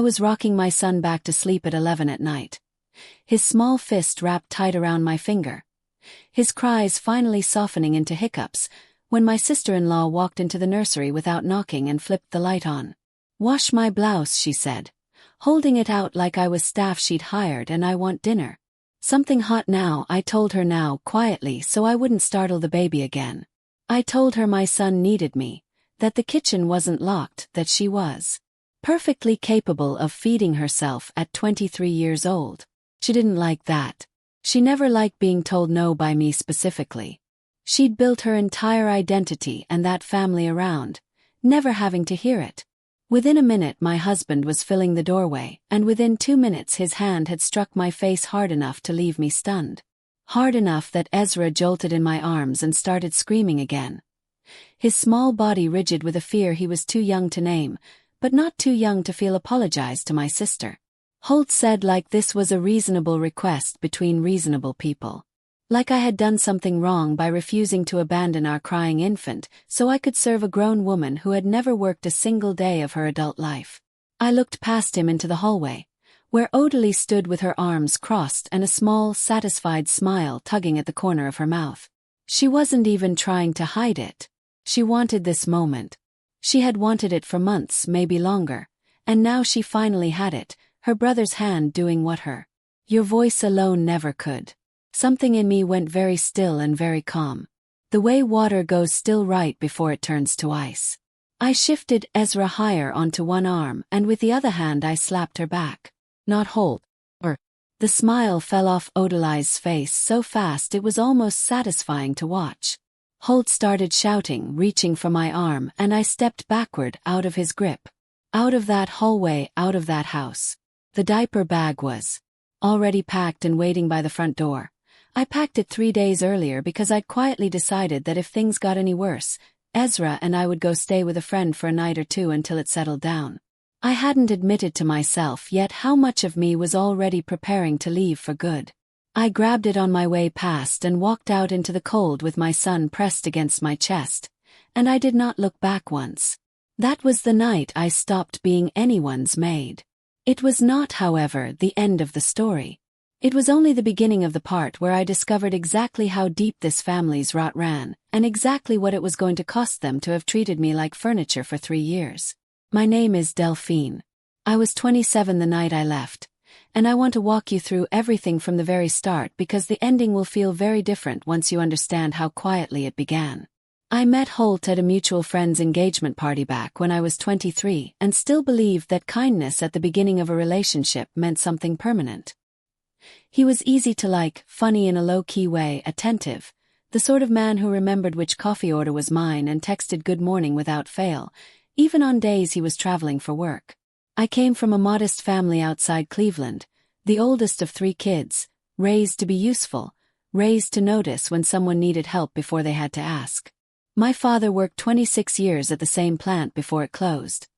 I was rocking my son back to sleep at 11 at night. His small fist wrapped tight around my finger. His cries finally softening into hiccups, when my sister-in-law walked into the nursery without knocking and flipped the light on. "Wash my blouse," she said, holding it out like I was staff she'd hired and I want dinner. "Something hot now," I told her now, quietly, so I wouldn't startle the baby again. I told her my son needed me, that the kitchen wasn't locked, that she was perfectly capable of feeding herself at 23 years old. She didn't like that. She never liked being told no by me specifically. She'd built her entire identity and that family around, never having to hear it. Within a minute my husband was filling the doorway, and within 2 minutes his hand had struck my face hard enough to leave me stunned. Hard enough that Ezra jolted in my arms and started screaming again. His small body rigid with a fear he was too young to name, but not too young to feel apologized to my sister. Holt said like this was a reasonable request between reasonable people. Like I had done something wrong by refusing to abandon our crying infant so I could serve a grown woman who had never worked a single day of her adult life. I looked past him into the hallway, where Odalie stood with her arms crossed and a small, satisfied smile tugging at the corner of her mouth. She wasn't even trying to hide it. She wanted this moment. She had wanted it for months, maybe longer, and now she finally had it, her brother's hand doing what your voice alone never could. Something in me went very still and very calm. The way water goes still right before it turns to ice. I shifted Ezra higher onto one arm and with the other hand I slapped her back. "Not Holt. The smile fell off Odalie's face so fast it was almost satisfying to watch. Holt started shouting, reaching for my arm, and I stepped backward out of his grip. Out of that hallway, out of that house. The diaper bag was already packed and waiting by the front door. I packed it 3 days earlier because I'd quietly decided that if things got any worse, Ezra and I would go stay with a friend for a night or two until it settled down. I hadn't admitted to myself yet how much of me was already preparing to leave for good. I grabbed it on my way past and walked out into the cold with my son pressed against my chest, and I did not look back once. That was the night I stopped being anyone's maid. It was not, however, the end of the story. It was only the beginning of the part where I discovered exactly how deep this family's rot ran, and exactly what it was going to cost them to have treated me like furniture for 3 years. My name is Delphine. I was 27 the night I left, and I want to walk you through everything from the very start because the ending will feel very different once you understand how quietly it began. I met Holt at a mutual friend's engagement party back when I was 23 and still believed that kindness at the beginning of a relationship meant something permanent. He was easy to like, funny in a low-key way, attentive, the sort of man who remembered which coffee order was mine and texted good morning without fail, even on days he was traveling for work. I came from a modest family outside Cleveland, the oldest of 3 kids, raised to be useful, raised to notice when someone needed help before they had to ask. My father worked 26 years at the same plant before it closed,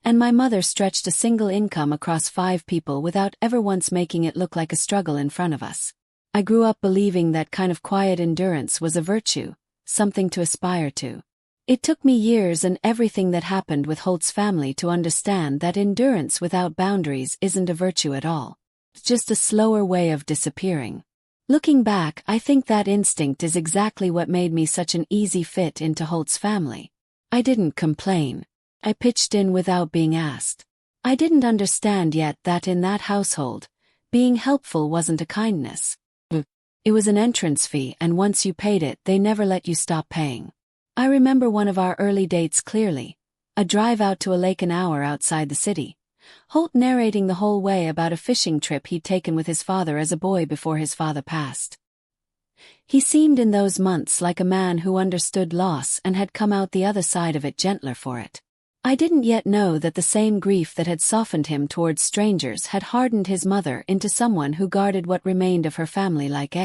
and my mother stretched a single income across 5 people without ever once making it look like a struggle in front of us. I grew up believing that kind of quiet endurance was a virtue, something to aspire to. It took me years and everything that happened with Holt's family to understand that endurance without boundaries isn't a virtue at all. It's just a slower way of disappearing. Looking back, I think that instinct is exactly what made me such an easy fit into Holt's family. I didn't complain. I pitched in without being asked. I didn't understand yet that in that household, being helpful wasn't a kindness. It was an entrance fee, and once you paid it, they never let you stop paying. I remember one of our early dates clearly, a drive out to a lake an hour outside the city. Holt narrating the whole way about a fishing trip he'd taken with his father as a boy before his father passed. He seemed in those months like a man who understood loss and had come out the other side of it gentler for it. I didn't yet know that the same grief that had softened him towards strangers had hardened his mother into someone who guarded what remained of her family like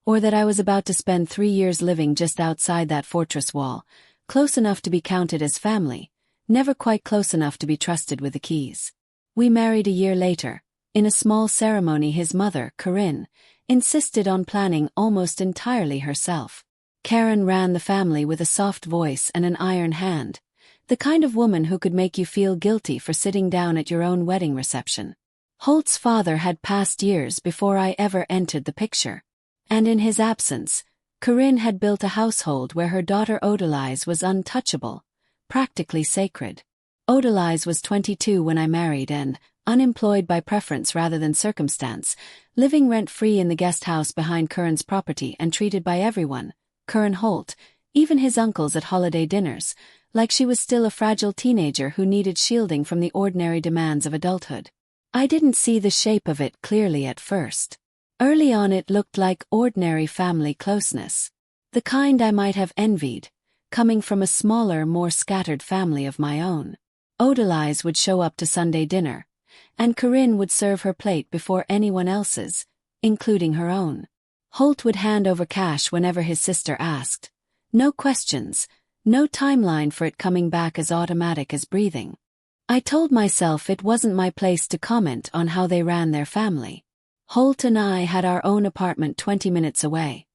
or that I was about to spend 3 years living just outside that fortress wall, close enough to be counted as family, never quite close enough to be trusted with the keys. We married a year later. In a small ceremony his mother, Corinne, insisted on planning almost entirely herself. Karen ran the family with a soft voice and an iron hand, The kind of woman who could make you feel guilty for sitting down at your own wedding reception. Holt's father had passed years before I ever entered the picture. And in his absence, Corinne had built a household where her daughter Odalise was untouchable, practically sacred. Odalise was 22 when I married and, unemployed by preference rather than circumstance, living rent-free in the guest house behind Curran's property and treated by everyone, Curran Holt, even his uncles at holiday dinners, like she was still a fragile teenager who needed shielding from the ordinary demands of adulthood. I didn't see the shape of it clearly at first. Early on it looked like ordinary family closeness. The kind I might have envied, coming from a smaller, more scattered family of my own. Odalise would show up to Sunday dinner, and Corinne would serve her plate before anyone else's, including her own. Holt would hand over cash whenever his sister asked. No questions, no timeline for it coming back as automatic as breathing. I told myself it wasn't my place to comment on how they ran their family. Holt and I had our own apartment 20 minutes away,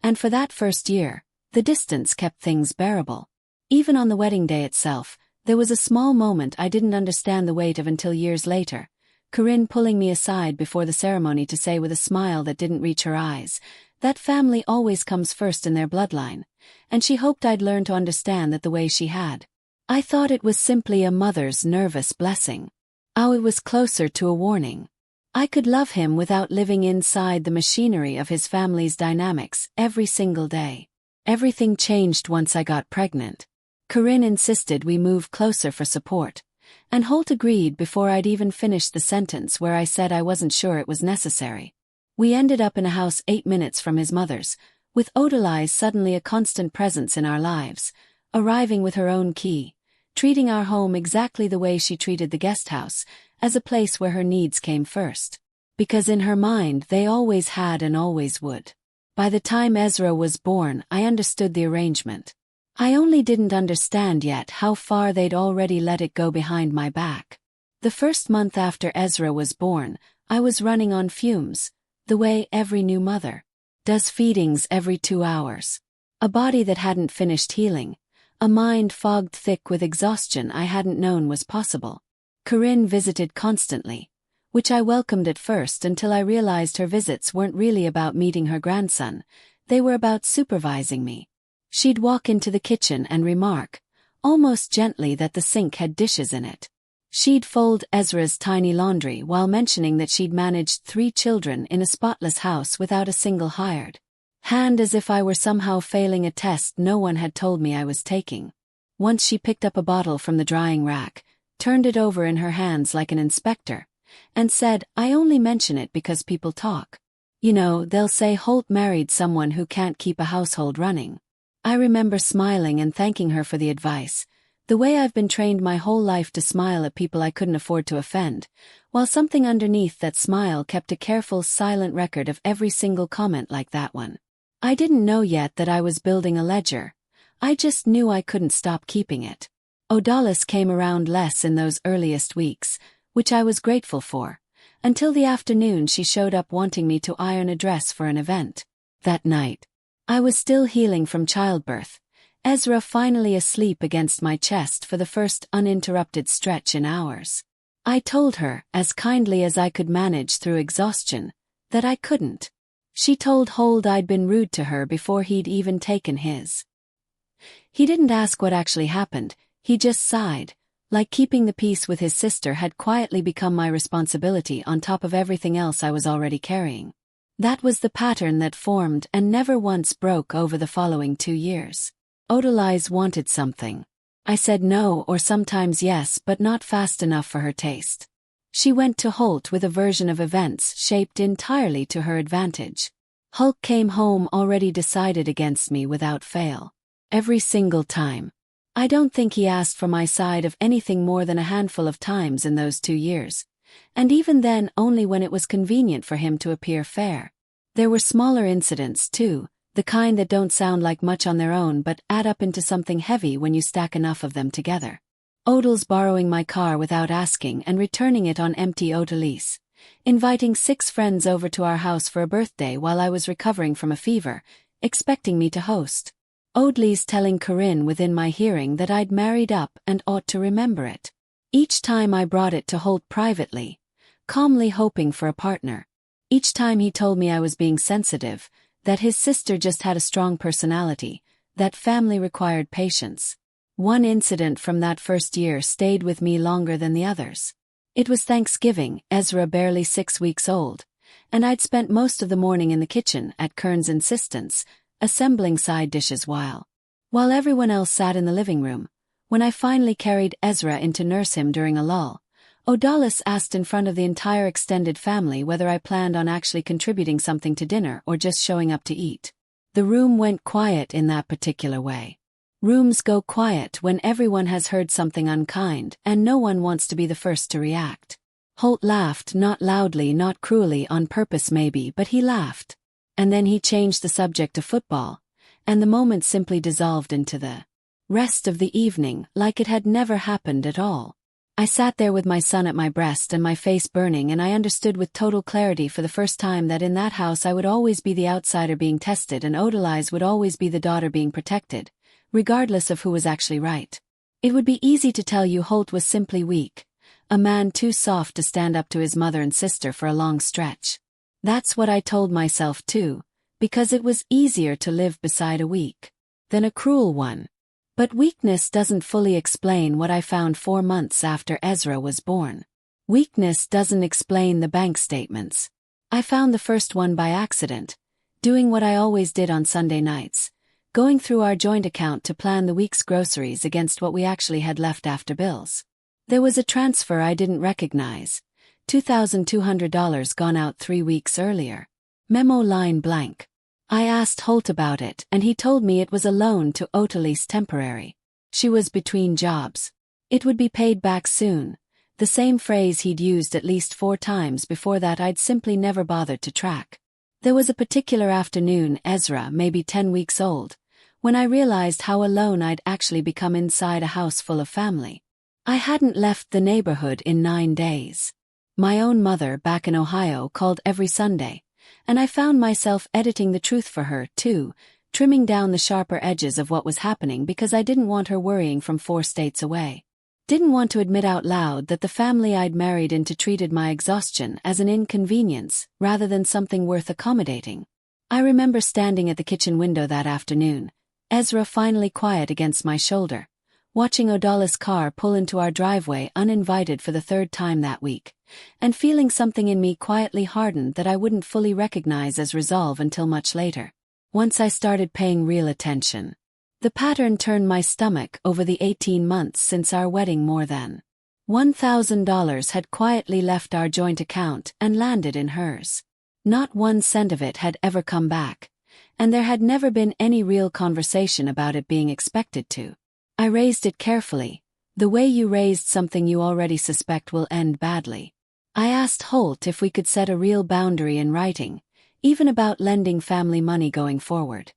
and for that first year, the distance kept things bearable. Even on the wedding day itself, there was a small moment I didn't understand the weight of until years later, Corinne pulling me aside before the ceremony to say with a smile that didn't reach her eyes, that family always comes first in their bloodline, and she hoped I'd learn to understand that the way she had. I thought it was simply a mother's nervous blessing. Oh, it was closer to a warning. I could love him without living inside the machinery of his family's dynamics every single day. Everything changed once I got pregnant. Corinne insisted we move closer for support, and Holt agreed before I'd even finished the sentence where I said I wasn't sure it was necessary. We ended up in a house 8 minutes from his mother's, with Odalise suddenly a constant presence in our lives, arriving with her own key, treating our home exactly the way she treated the guest house, as a place where her needs came first. Because in her mind they always had and always would. By the time Ezra was born, I understood the arrangement. I only didn't understand yet how far they'd already let it go behind my back. The first month after Ezra was born, I was running on fumes, the way every new mother does, feedings every 2 hours. A body that hadn't finished healing, a mind fogged thick with exhaustion I hadn't known was possible. Corinne visited constantly, which I welcomed at first until I realized her visits weren't really about meeting her grandson, they were about supervising me. She'd walk into the kitchen and remark, almost gently, that the sink had dishes in it. She'd fold Ezra's tiny laundry while mentioning that she'd managed 3 children in a spotless house without a single hired hand, as if I were somehow failing a test no one had told me I was taking. Once she picked up a bottle from the drying rack, turned it over in her hands like an inspector, and said, "I only mention it because people talk. You know, they'll say Holt married someone who can't keep a household running." I remember smiling and thanking her for the advice, the way I've been trained my whole life to smile at people I couldn't afford to offend, while something underneath that smile kept a careful, silent record of every single comment like that one. I didn't know yet that I was building a ledger. I just knew I couldn't stop keeping it. Odalise came around less in those earliest weeks, which I was grateful for, until the afternoon she showed up wanting me to iron a dress for an event. That night, I was still healing from childbirth, Ezra finally asleep against my chest for the first uninterrupted stretch in hours. I told her, as kindly as I could manage through exhaustion, that I couldn't. She told Holt I'd been rude to her before he'd even taken his. He didn't ask what actually happened, he just sighed, like keeping the peace with his sister had quietly become my responsibility on top of everything else I was already carrying. That was the pattern that formed and never once broke over the following 2 years. Odalise wanted something. I said no or sometimes yes, but not fast enough for her taste. She went to Holt with a version of events shaped entirely to her advantage. Holt came home already decided against me without fail. Every single time. I don't think he asked for my side of anything more than a handful of times in those 2 years, and even then only when it was convenient for him to appear fair. There were smaller incidents too, the kind that don't sound like much on their own but add up into something heavy when you stack enough of them together. Odal's borrowing my car without asking and returning it on empty Odalise, inviting 6 friends over to our house for a birthday while I was recovering from a fever, expecting me to host. Audley's telling Corinne within my hearing that I'd married up and ought to remember it. Each time I brought it to Holt privately, calmly hoping for a partner. Each time he told me I was being sensitive, that his sister just had a strong personality, that family required patience. One incident from that first year stayed with me longer than the others. It was Thanksgiving, Ezra barely 6 weeks old, and I'd spent most of the morning in the kitchen, at Kern's insistence, assembling side dishes while everyone else sat in the living room. When I finally carried Ezra in to nurse him during a lull, Odalis asked in front of the entire extended family whether I planned on actually contributing something to dinner or just showing up to eat. The room went quiet in that particular way. Rooms go quiet when everyone has heard something unkind and no one wants to be the first to react. Holt laughed, not loudly, not cruelly, on purpose maybe, but he laughed. And then he changed the subject to football, and the moment simply dissolved into the rest of the evening like it had never happened at all. I sat there with my son at my breast and my face burning, and I understood with total clarity for the first time that in that house I would always be the outsider being tested and Odalis would always be the daughter being protected, regardless of who was actually right. It would be easy to tell you Holt was simply weak, a man too soft to stand up to his mother and sister for a long stretch. That's what I told myself too, because it was easier to live beside a weak than a cruel one. But weakness doesn't fully explain what I found 4 months after Ezra was born. Weakness doesn't explain the bank statements. I found the first one by accident, doing what I always did on Sunday nights, going through our joint account to plan the week's groceries against what we actually had left after bills. There was a transfer I didn't recognize, $2,200 gone out 3 weeks earlier. Memo line blank. I asked Holt about it and he told me it was a loan to Odalis temporary. She was between jobs. It would be paid back soon, the same phrase he'd used at least 4 times before that I'd simply never bothered to track. There was a particular afternoon, Ezra maybe 10 weeks old, when I realized how alone I'd actually become inside a house full of family. I hadn't left the neighborhood in 9 days. My own mother back in Ohio called every Sunday, and I found myself editing the truth for her, too, trimming down the sharper edges of what was happening because I didn't want her worrying from 4 states away. Didn't want to admit out loud that the family I'd married into treated my exhaustion as an inconvenience rather than something worth accommodating. I remember standing at the kitchen window that afternoon, Ezra finally quiet against my shoulder, watching Odalis' car pull into our driveway uninvited for the 3rd time that week, and feeling something in me quietly harden that I wouldn't fully recognize as resolve until much later. Once I started paying real attention. The pattern turned my stomach. Over the 18 months since our wedding, more than $1,000 had quietly left our joint account and landed in hers. Not 1 cent of it had ever come back, and there had never been any real conversation about it being expected to. I raised it carefully, the way you raised something you already suspect will end badly. I asked Holt if we could set a real boundary in writing, even about lending family money going forward.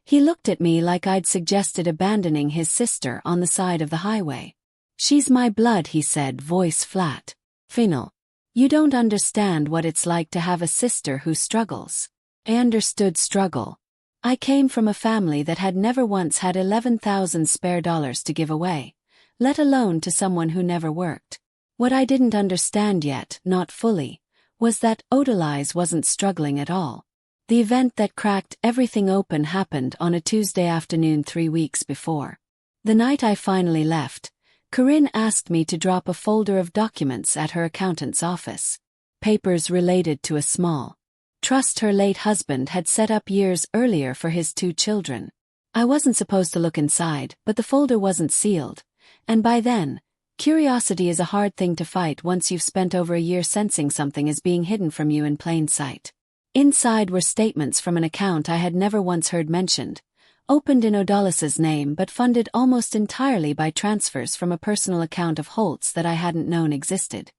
He looked at me like I'd suggested abandoning his sister on the side of the highway. "She's my blood," he said, voice flat. "Final. You don't understand what it's like to have a sister who struggles." I understood struggle. I came from a family that had never once had 11,000 spare dollars to give away, let alone to someone who never worked. What I didn't understand yet, not fully, was that Odalis wasn't struggling at all. The event that cracked everything open happened on a Tuesday afternoon 3 weeks before. The night I finally left, Corinne asked me to drop a folder of documents at her accountant's office. Papers related to a small trust her late husband had set up years earlier for his 2 children. I wasn't supposed to look inside, but the folder wasn't sealed, and by then, curiosity is a hard thing to fight once you've spent over a year sensing something is being hidden from you in plain sight. Inside were statements from an account I had never once heard mentioned, opened in Odalis's name but funded almost entirely by transfers from a personal account of Holt's that I hadn't known existed.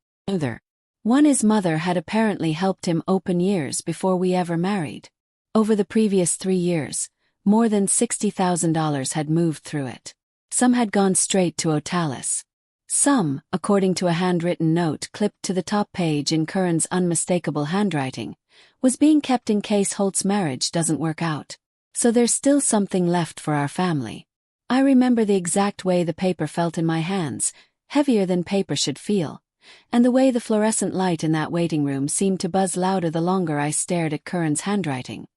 One his mother had apparently helped him open years before we ever married. Over the previous 3 years, more than $60,000 had moved through it. Some had gone straight to Odalis. Some, according to a handwritten note clipped to the top page in Curran's unmistakable handwriting, was being kept in case Holt's marriage doesn't work out. So there's still something left for our family. I remember the exact way the paper felt in my hands, heavier than paper should feel, and the way the fluorescent light in that waiting room seemed to buzz louder the longer I stared at Curran's handwriting.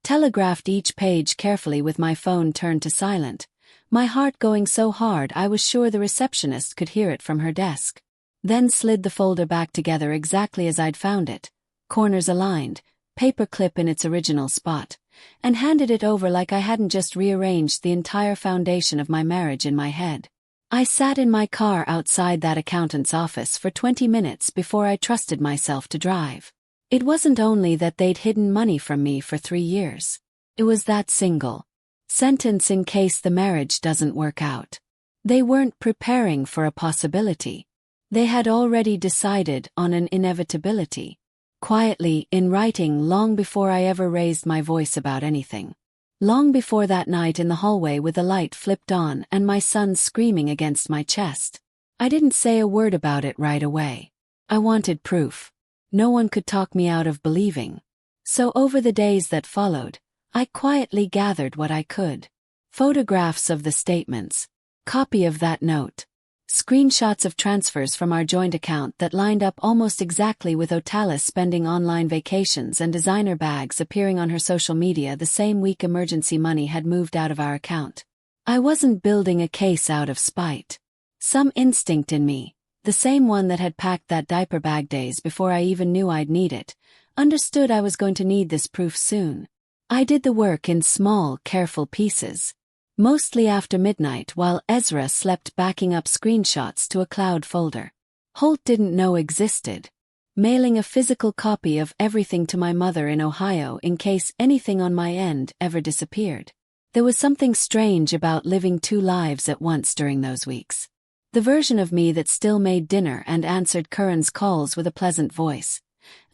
Telegraphed each page carefully with my phone turned to silent, my heart going so hard I was sure the receptionist could hear it from her desk. Then slid the folder back together exactly as I'd found it, corners aligned, paper clip in its original spot, and handed it over like I hadn't just rearranged the entire foundation of my marriage in my head. I sat in my car outside that accountant's office for 20 minutes before I trusted myself to drive. It wasn't only that they'd hidden money from me for 3 years. It was that single sentence in case the marriage doesn't work out. They weren't preparing for a possibility. They had already decided on an inevitability. Quietly, in writing long before I ever raised my voice about anything. Long before that night in the hallway with the light flipped on and my son screaming against my chest. I didn't say a word about it right away. I wanted proof. No one could talk me out of believing. So over the days that followed, I quietly gathered what I could. Photographs of the statements. Copy of that note. Screenshots of transfers from our joint account that lined up almost exactly with Otalis spending online vacations and designer bags appearing on her social media the same week emergency money had moved out of our account. I wasn't building a case out of spite. Some instinct in me, the same one that had packed that diaper bag days before I even knew I'd need it, understood I was going to need this proof soon. I did the work in small, careful pieces. Mostly after midnight while Ezra slept backing up screenshots to a cloud folder Holt didn't know existed. Mailing a physical copy of everything to my mother in Ohio in case anything on my end ever disappeared. There was something strange about living 2 lives at once during those weeks. The version of me that still made dinner and answered Curran's calls with a pleasant voice,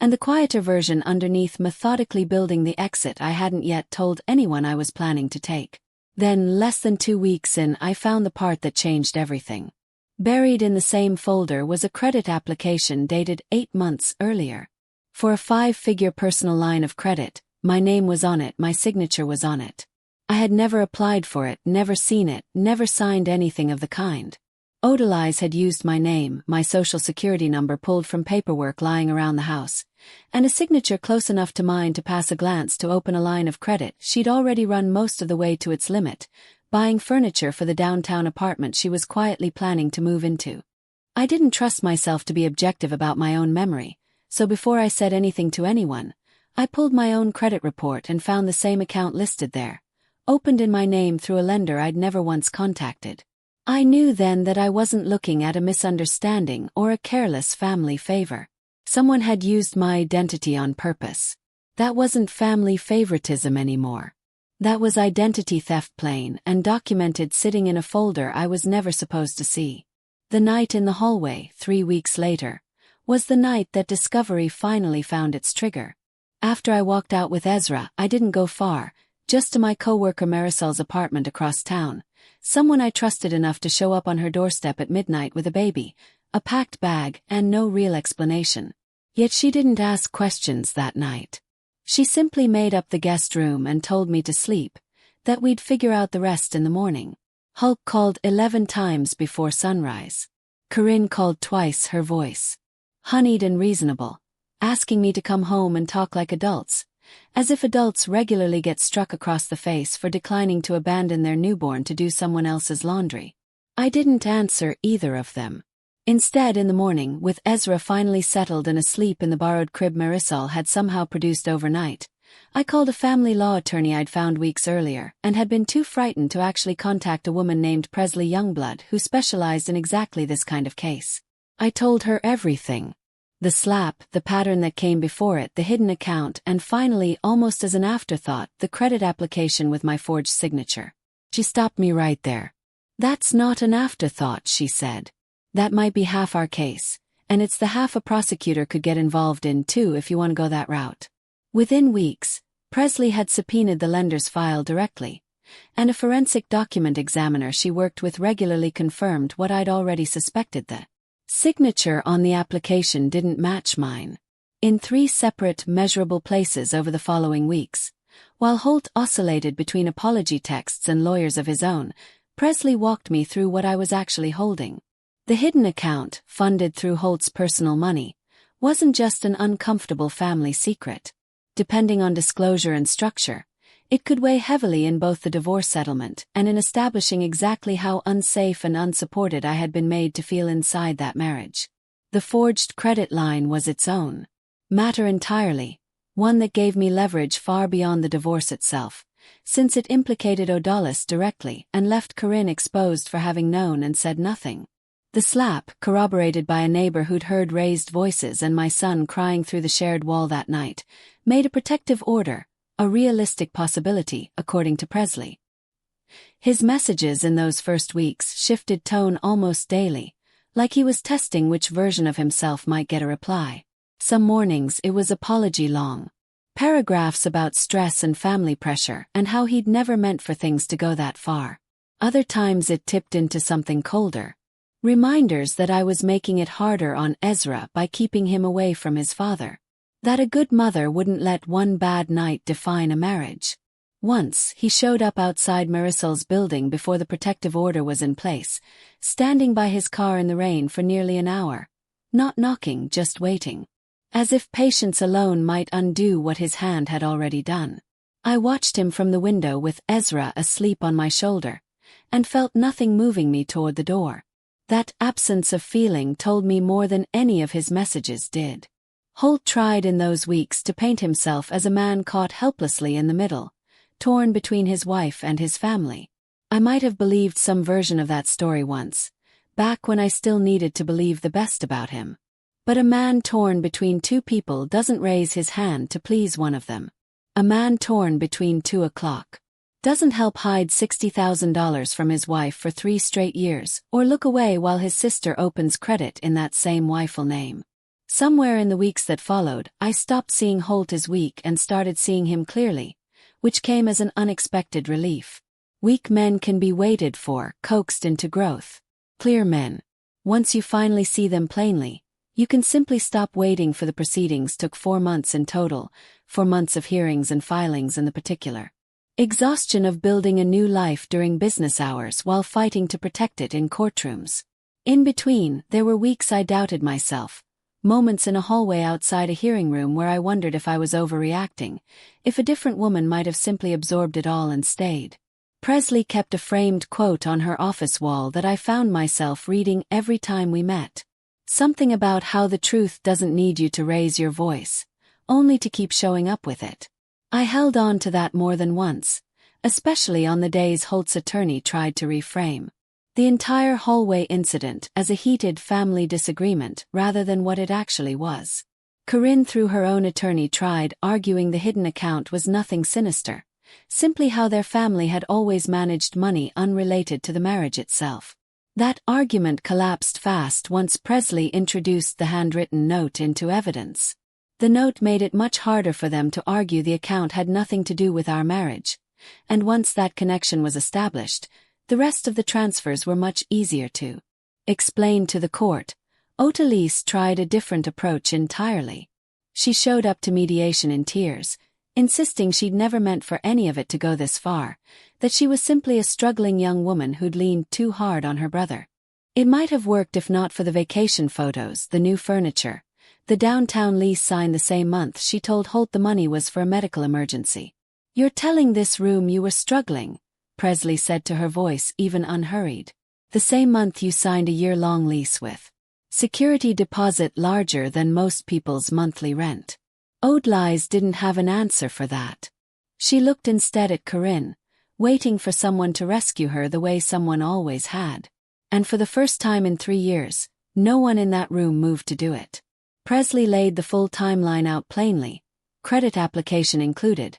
and the quieter version underneath methodically building the exit I hadn't yet told anyone I was planning to take. Then, less than 2 weeks in, I found the part that changed everything. Buried in the same folder was a credit application dated 8 months earlier. For a 5-figure personal line of credit, my name was on it, my signature was on it. I had never applied for it, never seen it, never signed anything of the kind. Otalis had used my name, my social security number pulled from paperwork lying around the house, and a signature close enough to mine to pass a glance to open a line of credit she'd already run most of the way to its limit, buying furniture for the downtown apartment she was quietly planning to move into. I didn't trust myself to be objective about my own memory, so before I said anything to anyone, I pulled my own credit report and found the same account listed there, opened in my name through a lender I'd never once contacted. I knew then that I wasn't looking at a misunderstanding or a careless family favor. Someone had used my identity on purpose. That wasn't family favoritism anymore. That was identity theft, plain and documented, sitting in a folder I was never supposed to see. The night in the hallway, 3 weeks later, was the night that discovery finally found its trigger. After I walked out with Ezra, I didn't go far, just to my coworker Marisol's apartment across town. Someone I trusted enough to show up on her doorstep at midnight with a baby, a packed bag, and no real explanation. Yet she didn't ask questions that night. She simply made up the guest room and told me to sleep, that we'd figure out the rest in the morning. Hulk called 11 times before sunrise. Corinne called twice, her voice honeyed and reasonable, asking me to come home and talk like adults, as if adults regularly get struck across the face for declining to abandon their newborn to do someone else's laundry. I didn't answer either of them. Instead, in the morning, with Ezra finally settled and asleep in the borrowed crib Marisol had somehow produced overnight, I called a family law attorney I'd found weeks earlier and had been too frightened to actually contact a woman named Presley Youngblood who specialized in exactly this kind of case. I told her everything. The slap, the pattern that came before it, the hidden account, and finally, almost as an afterthought, the credit application with my forged signature. She stopped me right there. "That's not an afterthought," she said. "That might be half our case, and it's the half a prosecutor could get involved in too if you want to go that route." Within weeks, Presley had subpoenaed the lender's file directly, and a forensic document examiner she worked with regularly confirmed what I'd already suspected: the signature on the application didn't match mine. In 3 separate, measurable places over the following weeks, While Holt oscillated between apology texts and lawyers of his own, Presley walked me through what I was actually holding. The hidden account, funded through Holt's personal money, wasn't just an uncomfortable family secret. Depending on disclosure and structure, it could weigh heavily in both the divorce settlement and in establishing exactly how unsafe and unsupported I had been made to feel inside that marriage. The forged credit line was its own matter entirely, one that gave me leverage far beyond the divorce itself, since it implicated O'Dulles directly and left Corinne exposed for having known and said nothing. The slap, corroborated by a neighbor who'd heard raised voices and my son crying through the shared wall that night, made a protective order a realistic possibility, according to Presley. His messages in those first weeks shifted tone almost daily, like he was testing which version of himself might get a reply. Some mornings it was apology long. Paragraphs about stress and family pressure and how he'd never meant for things to go that far. Other times it tipped into something colder. Reminders that I was making it harder on Ezra by keeping him away from his father. That a good mother wouldn't let one bad night define a marriage. Once, he showed up outside Marisol's building before the protective order was in place, standing by his car in the rain for nearly an hour. Not knocking, just waiting. As if patience alone might undo what his hand had already done. I watched him from the window with Ezra asleep on my shoulder, and felt nothing moving me toward the door. That absence of feeling told me more than any of his messages did. Holt tried in those weeks to paint himself as a man caught helplessly in the middle, torn between his wife and his family. I might have believed some version of that story once, back when I still needed to believe the best about him. But a man torn between two people doesn't raise his hand to please one of them. A man torn between 2 o'clock doesn't help hide $60,000 from his wife for 3 straight years or look away while his sister opens credit in that same wifeful name. Somewhere in the weeks that followed, I stopped seeing Holt as weak and started seeing him clearly, which came as an unexpected relief. Weak men can be waited for, coaxed into growth. Clear men, once you finally see them plainly, you can simply stop waiting for the proceedings. Took 4 months in total, 4 months of hearings and filings in the particular. Exhaustion of building a new life during business hours while fighting to protect it in courtrooms. In between, there were weeks I doubted myself. Moments in a hallway outside a hearing room where I wondered if I was overreacting, if a different woman might have simply absorbed it all and stayed. Presley kept a framed quote on her office wall that I found myself reading every time we met. Something about how the truth doesn't need you to raise your voice, only to keep showing up with it. I held on to that more than once, especially on the days Holt's attorney tried to reframe the entire hallway incident as a heated family disagreement rather than what it actually was. Corinne, through her own attorney, tried arguing the hidden account was nothing sinister, simply how their family had always managed money unrelated to the marriage itself. That argument collapsed fast once Presley introduced the handwritten note into evidence. The note made it much harder for them to argue the account had nothing to do with our marriage, and once that connection was established, the rest of the transfers were much easier to explain to the court. O'Dulles tried a different approach entirely. She showed up to mediation in tears, insisting she'd never meant for any of it to go this far, that she was simply a struggling young woman who'd leaned too hard on her brother. It might have worked if not for the vacation photos, the new furniture, the downtown lease signed the same month. She told Holt the money was for a medical emergency. "You're telling this room you were struggling," Presley said to her, voice even unhurried. "The same month you signed a year-long lease with security deposit larger than most people's monthly rent." O'Dulles didn't have an answer for that. She looked instead at Corinne, waiting for someone to rescue her the way someone always had. And for the first time in 3 years, no one in that room moved to do it. Presley laid the full timeline out plainly, credit application included,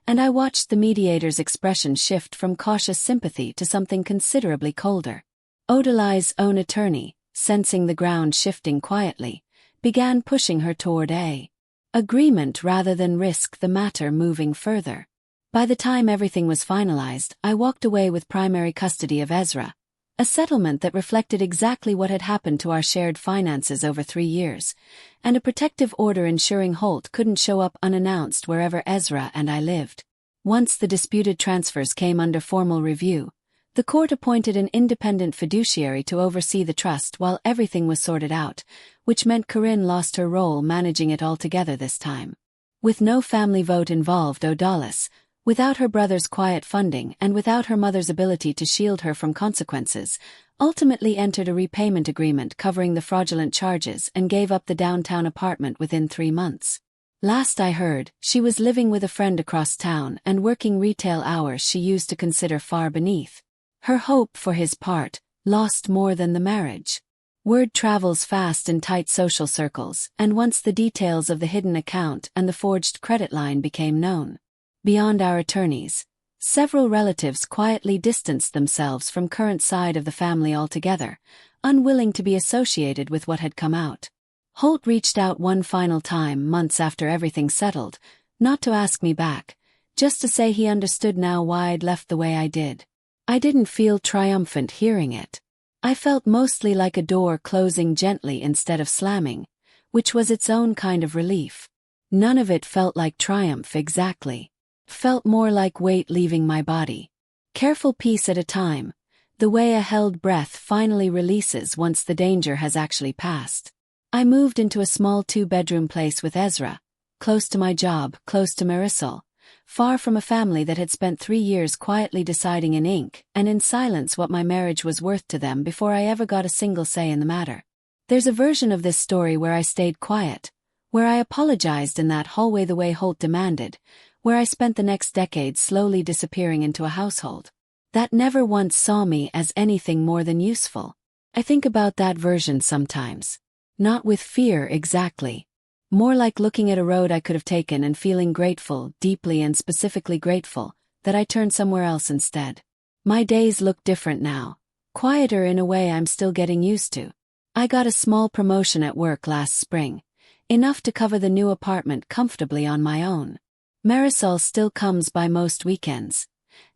and I watched the mediator's expression shift from cautious sympathy to something considerably colder. O'Dulles' own attorney, sensing the ground shifting quietly, began pushing her toward a agreement rather than risk the matter moving further. By the time everything was finalized, I walked away with primary custody of Ezra, a settlement that reflected exactly what had happened to our shared finances over 3 years, and a protective order ensuring Holt couldn't show up unannounced wherever Ezra and I lived. Once the disputed transfers came under formal review, the court appointed an independent fiduciary to oversee the trust while everything was sorted out, which meant Corinne lost her role managing it altogether this time. With no family vote involved, Odalis, without her brother's quiet funding and without her mother's ability to shield her from consequences, ultimately entered a repayment agreement covering the fraudulent charges and gave up the downtown apartment within 3 months. Last I heard, she was living with a friend across town and working retail hours she used to consider far beneath. Her hope, for his part, lost more than the marriage. Word travels fast in tight social circles, and once the details of the hidden account and the forged credit line became known, beyond our attorneys, several relatives quietly distanced themselves from current side of the family altogether, unwilling to be associated with what had come out. Holt reached out one final time months after everything settled, not to ask me back, just to say he understood now why I'd left the way I did. I didn't feel triumphant hearing it. I felt mostly like a door closing gently instead of slamming, which was its own kind of relief. None of it felt like triumph exactly. Felt more like weight leaving my body. Careful piece at a time, the way a held breath finally releases once the danger has actually passed. I moved into a small 2-bedroom place with Ezra, close to my job, close to Marisol, far from a family that had spent 3 years quietly deciding in ink and in silence what my marriage was worth to them before I ever got a single say in the matter. There's a version of this story where I stayed quiet, where I apologized in that hallway the way Holt demanded, where I spent the next decade slowly disappearing into a household that never once saw me as anything more than useful. I think about that version sometimes. Not with fear exactly. More like looking at a road I could have taken and feeling grateful, deeply and specifically grateful, that I turned somewhere else instead. My days look different now. Quieter in a way I'm still getting used to. I got a small promotion at work last spring, enough to cover the new apartment comfortably on my own. Marisol still comes by most weekends,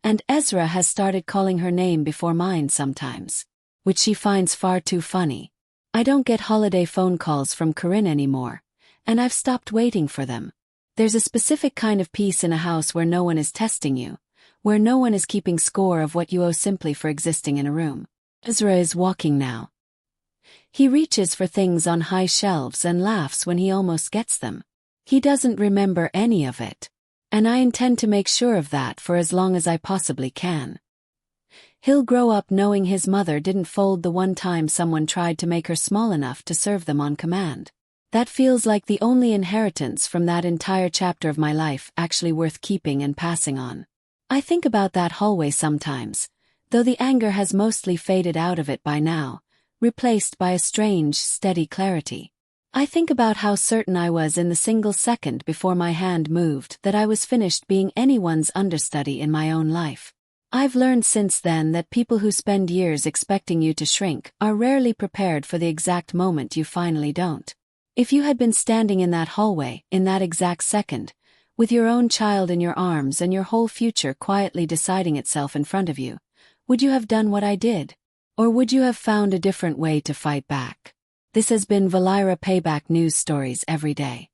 and Ezra has started calling her name before mine sometimes, which she finds far too funny. I don't get holiday phone calls from Corinne anymore, and I've stopped waiting for them. There's a specific kind of peace in a house where no one is testing you, where no one is keeping score of what you owe simply for existing in a room. Ezra is walking now. He reaches for things on high shelves and laughs when he almost gets them. He doesn't remember any of it. And I intend to make sure of that for as long as I possibly can. He'll grow up knowing his mother didn't fold the one time someone tried to make her small enough to serve them on command. That feels like the only inheritance from that entire chapter of my life actually worth keeping and passing on. I think about that hallway sometimes, though the anger has mostly faded out of it by now, replaced by a strange, steady clarity. I think about how certain I was in the single second before my hand moved that I was finished being anyone's understudy in my own life. I've learned since then that people who spend years expecting you to shrink are rarely prepared for the exact moment you finally don't. If you had been standing in that hallway, in that exact second, with your own child in your arms and your whole future quietly deciding itself in front of you, would you have done what I did? Or would you have found a different way to fight back? This has been Valira Payback News Stories every day.